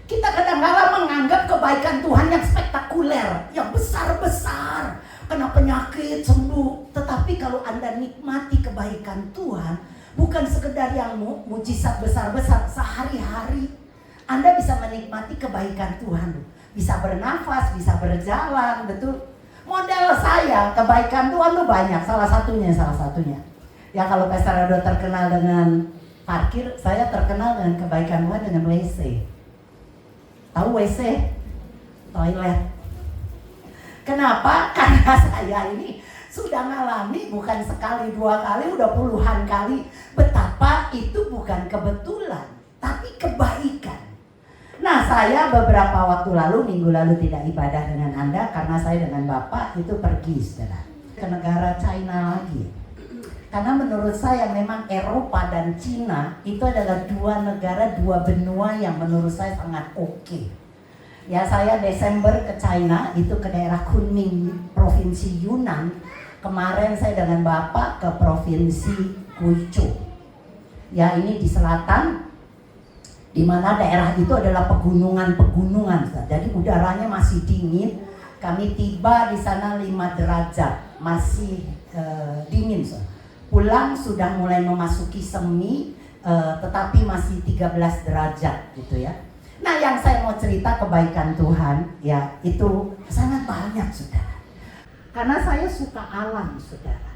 Kita kadang-kadang menganggap kebaikan Tuhan yang spektakuler, yang besar-besar, kena penyakit sembuh. Tetapi kalau Anda nikmati kebaikan Tuhan, bukan sekedar yang mujizat besar-besar, sehari-hari Anda bisa menikmati kebaikan Tuhan. Bisa bernafas, bisa berjalan, betul. Model saya, kebaikan Tuhan tuh banyak, salah satunya. Ya kalau Pastor Edo terkenal dengan parkir, saya terkenal dengan kebaikan Tuhan dengan WC. Tahu WC? Toilet. Kenapa? Karena saya ini sudah mengalami bukan sekali, dua kali, udah puluhan kali betapa itu bukan kebetulan, tapi kebaikan. Nah, saya beberapa waktu lalu, minggu lalu tidak ibadah dengan Anda karena saya dengan Bapak itu pergi, saudara, ke negara China lagi. Karena menurut saya memang Eropa dan Cina itu adalah dua negara, dua benua yang menurut saya sangat oke. Ya, saya Desember ke China, itu ke daerah Kunming, Provinsi Yunnan. Kemarin saya dengan Bapak ke Provinsi Guizhou. Ya, ini di selatan, di mana daerah itu adalah pegunungan. Jadi udaranya masih dingin. Kami tiba di sana 5 derajat, masih dingin. Pulang sudah mulai memasuki semi, tetapi masih 13 derajat gitu ya. Nah, yang saya mau cerita kebaikan Tuhan, ya itu sangat banyak, saudara. Karena saya suka alam, saudara.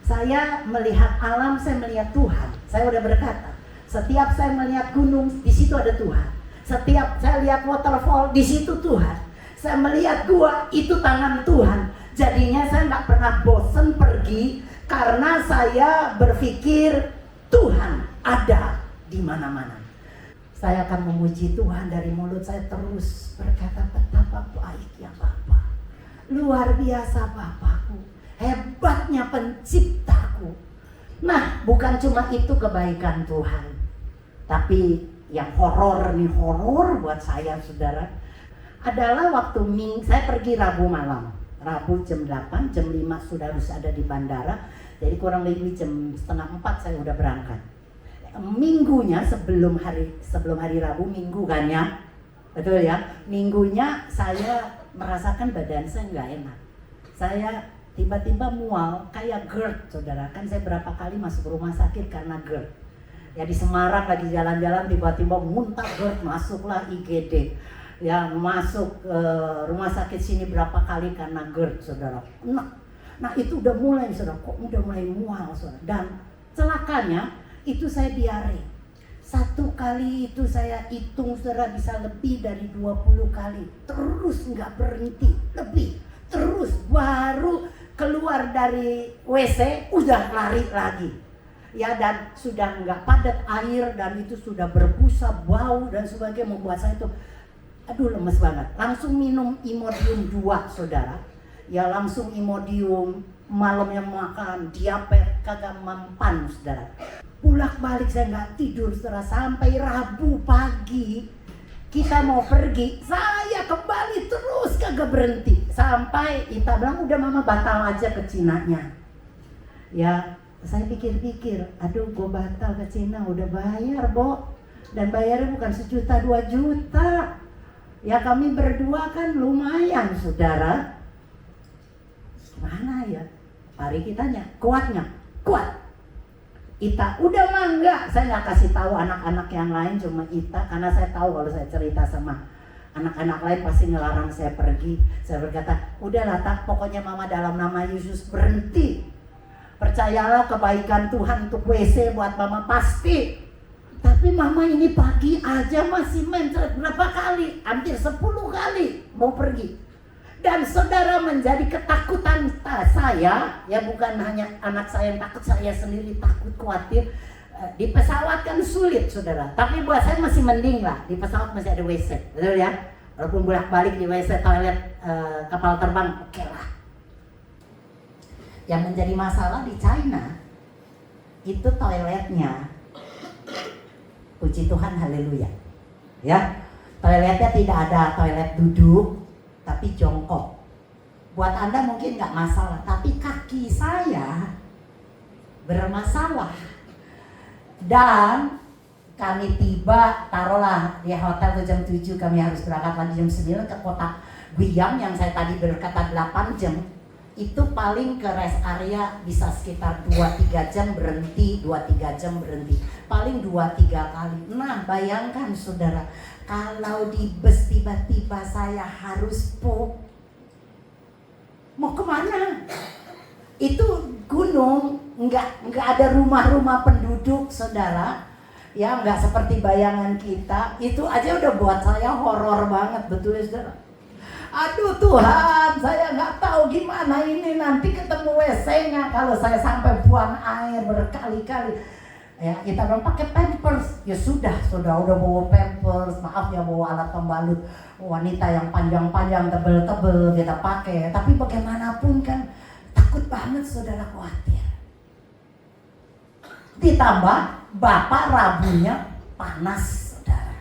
Saya melihat alam, saya melihat Tuhan. Saya udah berkata, setiap saya melihat gunung, di situ ada Tuhan. Setiap saya lihat waterfall, di situ Tuhan. Saya melihat gua, itu tangan Tuhan. Jadinya saya nggak pernah bosan pergi karena saya berpikir Tuhan ada di mana-mana. Saya akan memuji Tuhan dari mulut saya, terus berkata betapa baiknya Bapa. Luar biasa Bapakku, hebatnya penciptaku. Nah, bukan cuma itu kebaikan Tuhan, tapi yang horor buat saya, saudara, adalah waktu saya pergi Rabu malam. Rabu jam 8, jam 5 sudah harus ada di bandara. Jadi kurang lebih jam 3:30 saya udah berangkat. Minggunya sebelum hari Rabu, Minggu kan ya, betul ya. Minggunya saya merasakan badan saya nggak enak. Saya tiba-tiba mual kayak GERD, saudara. Kan saya berapa kali masuk rumah sakit karena GERD. Ya di Semarang lagi jalan-jalan tiba-tiba muntah GERD, masuklah IGD. Ya masuk rumah sakit sini berapa kali karena GERD, saudara. Nah itu udah mulai, saudara. Kok udah mulai mual, saudara. Dan celakanya itu saya diare. Satu kali itu saya hitung, saudara, bisa lebih dari 20 kali. Terus nggak berhenti, lebih. Terus baru keluar dari WC udah lari lagi. Ya, dan sudah nggak padat air dan itu sudah berbusa, bau dan sebagainya, membuat saya itu aduh lemes banget. Langsung minum Imodium 2, saudara. Ya langsung Imodium, malamnya makan, diabetes kagak mempan, saudara. Pulak-balik saya nggak tidur, saudara, sampai Rabu pagi kita mau pergi, saya kembali terus kagak berhenti. Sampai Ita bilang udah mama batal aja ke Cinanya. Ya saya pikir-pikir, aduh gue batal ke Cina, udah bayar Bo, dan bayarnya bukan 1 juta 2 juta. Ya kami berdua kan lumayan, saudara. Gimana ya? Mari kita tanya, kuatnya? Kuat. Ita, udah mah enggak, saya nggak kasih tahu anak-anak yang lain, cuma Ita, karena saya tahu kalau saya cerita sama anak-anak lain pasti ngelarang saya pergi. Saya berkata, udahlah tak, pokoknya mama dalam nama Yesus berhenti. Percayalah kebaikan Tuhan untuk WC buat mama pasti. Tapi mama ini pagi aja masih mencret berapa kali, hampir 10 kali mau pergi. Dan saudara, menjadi ketakutan saya, ya bukan hanya anak saya yang takut, saya sendiri takut, khawatir. Di pesawat kan sulit, saudara. Tapi buat saya masih mending lah, di pesawat masih ada WC, betul ya? Walaupun bolak-balik di WC toilet kapal terbang, oke lah. Yang menjadi masalah di China, itu toiletnya, puji Tuhan, haleluya. Ya, toiletnya tidak ada toilet duduk, tapi jongkok. Buat Anda mungkin nggak masalah, tapi kaki saya bermasalah. Dan kami tiba, taruhlah di hotel itu jam 7, kami harus berangkat lagi jam 9 ke kota Guiyang yang saya tadi berkata 8 jam. Itu paling ke rest area bisa sekitar 2-3 jam berhenti, 2-3 jam berhenti. Paling 2-3 kali. Nah bayangkan saudara, kalau di bus tiba-tiba saya harus pup, mau kemana? Itu gunung, nggak ada rumah-rumah penduduk saudara, ya nggak seperti bayangan kita. Itu aja udah buat saya horor banget, betul ya saudara. Aduh Tuhan, saya nggak tahu gimana ini nanti ketemu WC-nya kalau saya sampai buang air berkali-kali. Ya kita belum pakai pampers, ya sudah udah bawa pampers, maaf ya bawa alat pembalut wanita yang panjang-panjang, tebel-tebel kita pakai. Tapi bagaimanapun kan takut banget saudara, khawatir. Ditambah bapak Rabunya panas saudara.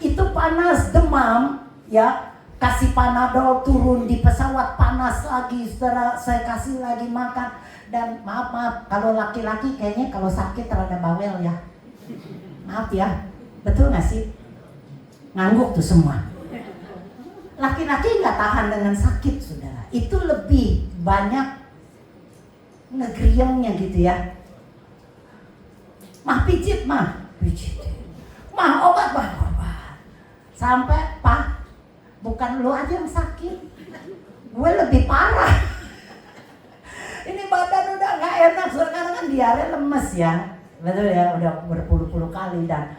Itu panas, demam ya, kasih Panadol, turun di pesawat panas lagi saudara, saya kasih lagi makan. Dan maaf kalau laki-laki kayaknya kalau sakit terada bawel ya. Maaf ya, betul gak sih? Ngangguk tuh semua. Laki-laki gak tahan dengan sakit saudara. Itu lebih banyak ngegriengnya gitu ya. Mah pijit, pijit. Mah obat. Sampai Pak, bukan lu aja yang sakit, gue lebih parah. Ini badan udah gak enak, karena kan diare lemes ya, betul ya, udah berpuluh-puluh kali. Dan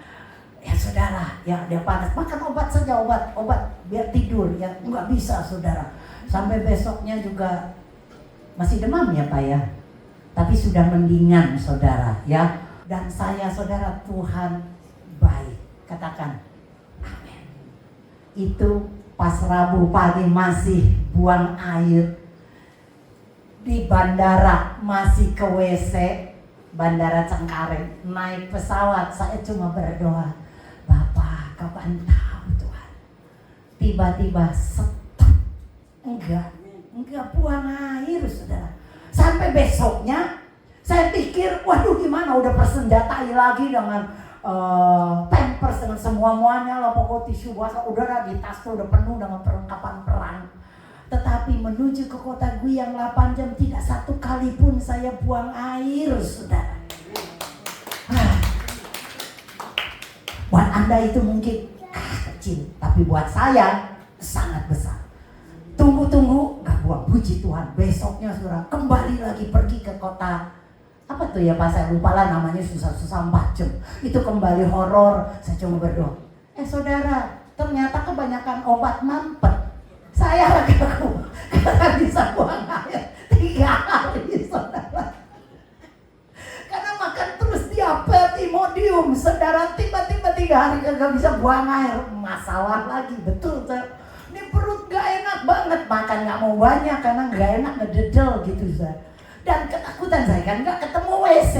ya saudara, ya dia panas, makan obat saja, obat biar tidur ya, nggak bisa saudara. Sampai besoknya juga masih demam ya Pak ya, tapi sudah mendingan saudara ya. Dan saya saudara, Tuhan baik, katakan amin. Itu pas Rabu pagi masih buang air di bandara, masih ke WC Bandara Cengkareng, naik pesawat. Saya cuma berdoa, Bapak kapan tahu Tuhan, tiba-tiba stop, enggak buang air saudara. Sampai besoknya saya pikir, waduh gimana, udah persenjatai lagi dengan pampers, dengan semua-muanya lah, pokok tisu basah, udara di tas tuh udah penuh dengan perlengkapan perang. Tetapi menuju ke kota Guiyang 8 jam, tidak satu kali pun saya buang air saudara. Buat Anda itu mungkin kecil, tapi buat saya sangat besar. Tunggu, gak buang, puji Tuhan. Besoknya saudara kembali lagi pergi ke kota, apa tuh ya Pak, saya lupa lah namanya, susah-susah 4 jam. Itu kembali horor, saya cuma berdoa. Saudara, ternyata kebanyakan obat mampet. Saya gak bisa buang air 3 hari saudara. Karena makan terus diabetes, Imodium saudara, tiba-tiba 3 hari gak bisa buang air. Masalah lagi, betul saudara. Ini perut gak enak banget, makan gak mau banyak karena gak enak, ngededel gitu saudara. Dan ketakutan saya kan gak ketemu WC.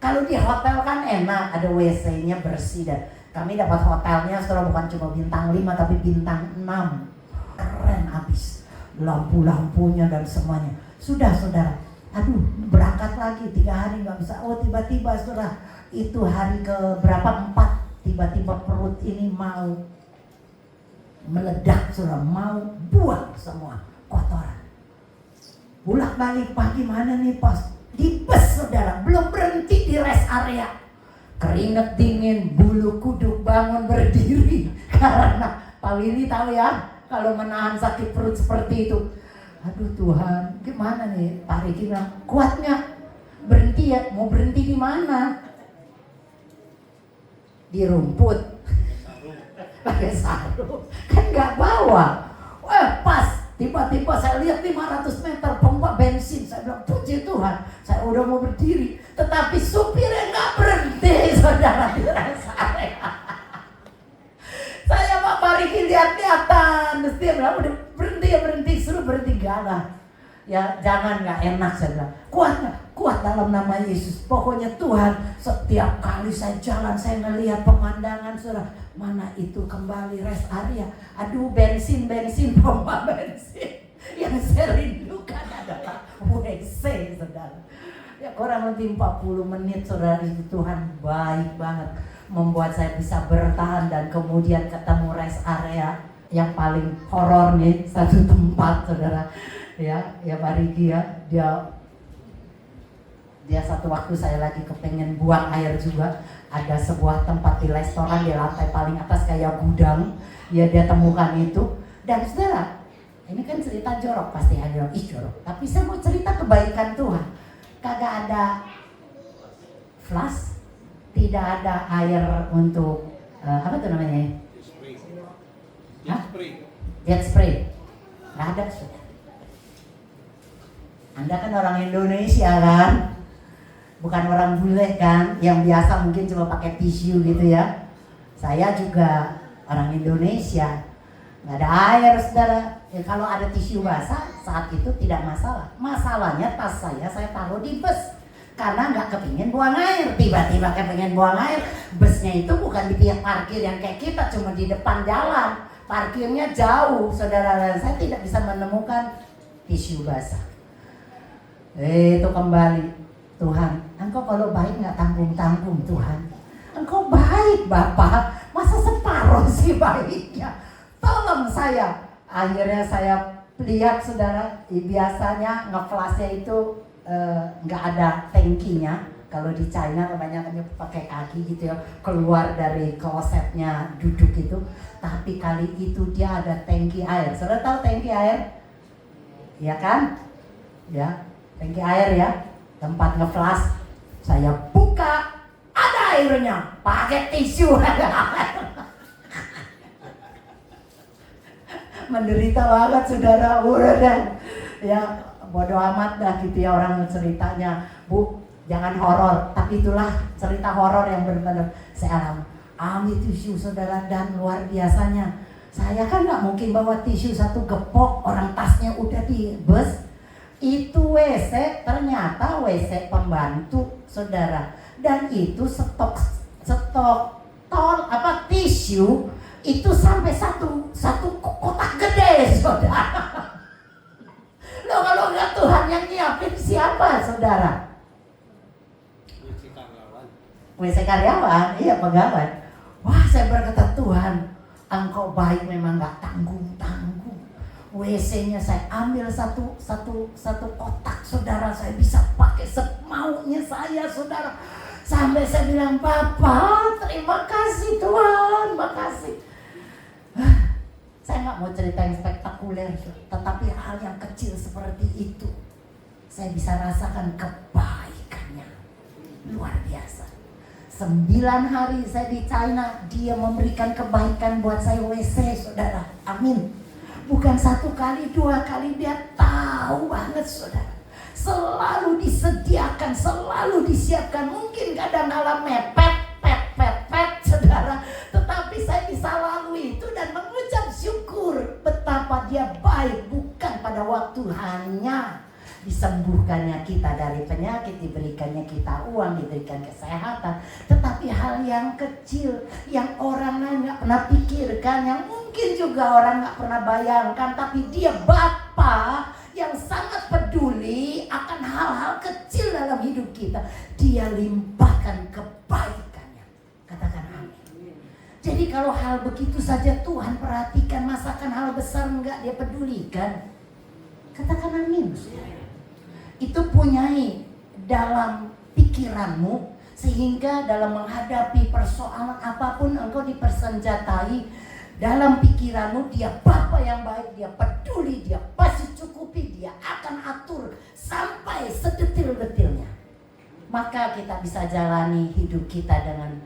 Kalau di hotel kan enak, ada WC-nya bersih. Dan kami dapat hotelnya saudara bukan cuma bintang 5 tapi bintang 6. Keren abis, lampu-lampunya dan semuanya. Sudah saudara, aduh berangkat lagi 3 hari gak bisa. Tiba-tiba saudara, itu hari ke berapa, 4, tiba-tiba perut ini mau meledak saudara, mau buang semua kotoran. Bolak balik pagi mana nih, pas di bus saudara, belum berhenti di rest area, keringet dingin, bulu kuduk bangun berdiri. Karena Pak Willy tahu ya, kalau menahan sakit perut seperti itu, aduh Tuhan, gimana nih? Pak Riki bilang, kuatnya berhenti ya. Mau berhenti di mana? Di rumput, pakai sarung, kan nggak bawa. Pas tiba-tiba saya lihat 500 meter pompa bensin. Saya bilang, puji Tuhan, saya udah mau berdiri, tetapi supirnya nggak berhenti saudara di rest area. Saya Pak Riki lihat-lihatan, terus dia bilang, udah berhenti, suruh berhenti, galah. Ya jangan, gak enak saya bilang. Kuat dalam nama Yesus. Pokoknya Tuhan, setiap kali saya jalan, saya ngelihat pemandangan saudara. Mana itu kembali rest area. Aduh bensin, pompa bensin. Yang saya rindukan adalah WC saudara. Ya kurang lebih 40 menit saudara, itu Tuhan baik banget. membuat saya bisa bertahan, dan kemudian ketemu rest area yang paling horor nih, satu tempat saudara, ya Pak Riki ya, dia satu waktu saya lagi kepengen buang air juga, ada sebuah tempat di restoran di lantai paling atas kayak gudang, ya dia temukan itu. Dan saudara, ini kan cerita jorok, pasti ada jorok, tapi saya mau cerita kebaikan Tuhan. Kagak ada flash, tidak ada air untuk apa tuh namanya? Jet spray. Nggak ada, saudara. Anda kan orang Indonesia kan, bukan orang bule kan, yang biasa mungkin cuma pakai tisu gitu ya. Saya juga orang Indonesia. Nggak ada air, saudara. Ya, kalau ada tisu basah saat itu tidak masalah. Masalahnya tas saya taruh di bus karena nggak kepingin buang air. Tiba-tiba kepingin buang air. Busnya itu bukan di pihak parkir yang kayak kita, cuma di depan jalan. Parkirnya jauh, saudara. Dan saya tidak bisa menemukan tisu basah. Itu kembali, Tuhan, Engkau kalau baik nggak tanggung-tanggung Tuhan. Engkau baik Bapak, masa separuh sih baiknya? Tolong saya. Akhirnya saya lihat, saudara, biasanya ngeflashnya itu nggak ada tangkinya. Kalau di China kebanyakan pakai kaki gitu ya, keluar dari klosetnya duduk itu. Tapi kali itu dia ada tangki air. Saudara tahu tangki air? Ya kan? Ya, tangki air ya, tempat ngeflash. Saya buka, ada airnya, pakai tisu. Menderita banget saudara, udah ya bodoh amat dah gitu ya orang ceritanya. Bu, jangan horor, tapi itulah cerita horor yang benar-benar saya ambil tisu saudara, dan luar biasanya saya kan nggak mungkin bawa tisu satu gepok, orang tasnya udah di bus. Itu WC, ternyata WC pembantu saudara, dan itu stok tisu itu sampai satu kotak gede saudara. Loh, kalau nggak Tuhan yang nyiapin siapa saudara? WC karyawan, iya pegawai. Wah, saya berkata, Tuhan, Engkau baik, memang nggak tanggung-tanggung. WC-nya saya ambil satu kotak saudara, saya bisa pakai semaunya saya saudara. Sampai saya bilang, Bapak, terima kasih Tuhan, makasih. Saya nggak mau cerita yang spektakuler, tetapi hal yang kecil seperti itu saya bisa rasakan kebaikannya luar biasa. 9 hari saya di China, dia memberikan kebaikan buat saya WC saudara, amin. Bukan 1 kali, 2 kali, dia tahu banget saudara. Selalu disediakan, selalu disiapkan. Mungkin kadang-kadang mepet saudara, tetapi saya bisa lalui itu dan mengucap syukur betapa dia baik. Bukan pada waktu hanya disembuhkannya kita dari penyakit, diberikannya kita uang, diberikan kesehatan, tetapi hal yang kecil yang orang lain nggak pernah pikirkan, yang mungkin juga orang nggak pernah bayangkan, tapi dia Bapa yang sangat peduli akan hal-hal kecil dalam hidup kita. Dia limpahkan kebaikannya. Katakan amin. Jadi kalau hal begitu saja Tuhan perhatikan, masakan hal besar enggak dia pedulikan? Katakan amin. Itu punyai dalam pikiranmu, sehingga dalam menghadapi persoalan apapun engkau dipersenjatai dalam pikiranmu. Dia Bapa yang baik, dia peduli, dia pasti cukupi, dia akan atur sampai sedetil-detilnya. Maka kita bisa jalani hidup kita dengan